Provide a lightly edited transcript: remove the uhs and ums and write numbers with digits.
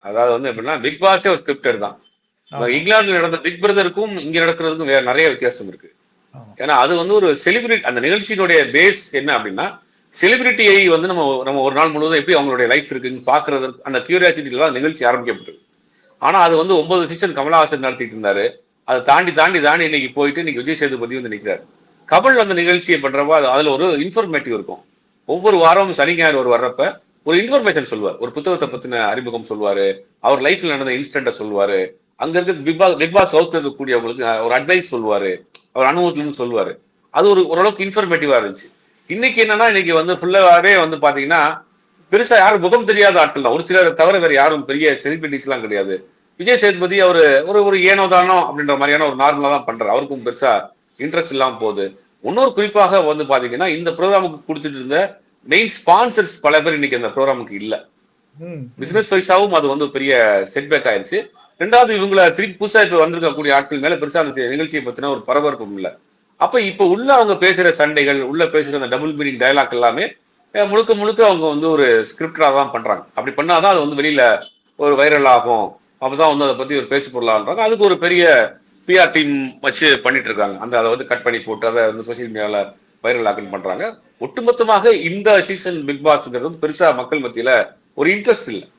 அதாவது வந்து எப்படின்னா பிக் பாஸே ஒரு ஸ்கிரிப்டட் தான். இங்கிலாந்துல நடந்த பிக் பிரதருக்கும் இங்க நடக்கிறதுக்கும் வேற நிறைய வித்தியாசம் இருக்கு. ஏன்னா அது வந்து ஒரு செலிபிரிட்டி, அந்த நிகழ்ச்சியினுடைய பேஸ் என்ன அப்படின்னா செலிபிரிட்டியை வந்து நம்ம நம்ம ஒரு நாள் முழுவதும் எப்படி அவங்களுடைய லைஃப் இருக்குன்னு பாக்குறது, அந்த கியூரியாசிட்டியில தான் நிகழ்ச்சி ஆரம்பிக்கப்பட்டது. ஆனா அது வந்து 9 சீசன் கமலஹாசன் நடத்திட்டு இருந்தாரு. அதை தாண்டி தாண்டி தாண்டி இன்னைக்கு போயிட்டு இன்னைக்கு விஜய் சேதுபதி வந்து நிற்கிறாரு. கமல் அந்த நிகழ்ச்சியை பண்றப்ப அதுல ஒரு இன்ஃபர்மேட்டிவ் இருக்கும். ஒவ்வொரு வாரமும் சனி ஞாயிறு ஒரு வர்றப்ப ஒரு இன்ஃபர்மேஷன் சொல்லுவார், ஒரு புத்தகத்தை பத்தின அறிமுகம் சொல்லுவாரு, அவர் லைஃப்ல நடந்த இன்சிடென்ட சொல்லுவாரு, அங்க இருக்க பிக் பாஸ் ஹவுஸ்ல இருக்கக்கூடியவங்களுக்கு ஒரு அட்வைஸ் சொல்லுவாரு, அவர் அனுபவத்திலும் சொல்லுவாரு. அது ஒரு ஓரளவுக்கு இன்ஃபர்மேட்டிவா இருந்துச்சு. இன்னைக்கு என்னன்னா இன்னைக்கு வந்து ஃபுல்லாவே வந்து பாத்தீங்கன்னா பெருசா யாரும் முகம் தெரியாத ஆட்கள் தான், ஒரு சிலர் தவிர வேற யாரும் பெரிய செலிபிரிட்டிஸ் எல்லாம் கிடையாது. விஜய் சேதுபதி அவரு ஒரு ஒரு ஏனோதானோ அப்படின்ற மாதிரியான ஒரு நார்மலா தான் பண்றாரு, அவருக்கும் பெருசா இன்ட்ரெஸ்ட் இல்லாம போகுது. இன்னொரு குறிப்பாக வந்து பாத்தீங்கன்னா இந்த ப்ரோக்ராமுக்கு கொடுத்துட்டு இருந்த மெயின் ஸ்பான்சர்ஸ் பல பேர் இன்னைக்கு அந்த ப்ரோக்ராமுக்கு இல்ல. பிசினஸ் வைஸாவும் அது வந்து பெரிய செட்பேக் ஆயிருச்சு. ரெண்டாவது இவங்களை திருப்பி புதுசா இப்ப வந்திருக்கக்கூடிய ஆட்கள் மேல பெருசா அந்த நிகழ்ச்சியை பத்தின ஒரு பரபரப்பும் இல்ல. அப்ப இப்ப உள்ள அவங்க பேசுற சண்டைகள், உள்ள பேசுற அந்த டபுள் மீனிங் டயலாக் எல்லாமே முழுக்க முழுக்க அவங்க வந்து ஒரு ஸ்கிரிப்டரா தான் பண்றாங்க. அப்படி பண்ணாதான் அது வந்து வெளியில ஒரு வைரல் ஆகும், அப்பதான் வந்து அதை பத்தி ஒரு பேசு பொருளான்றாங்க. அதுக்கு ஒரு பெரிய பிஆர் டீம் வச்சு பண்ணிட்டு இருக்காங்க. அந்த அதை வந்து கட் பண்ணி போட்டு அதை வந்து சோசியல் மீடியால வைரல் ஆக்குன்னு பண்றாங்க. ஒட்டுமொத்தமாக இந்த சீசன் பிக் பாஸ்ங்கிறது பெருசா மக்கள் மத்தியில ஒரு இன்ட்ரெஸ்ட் இல்லை.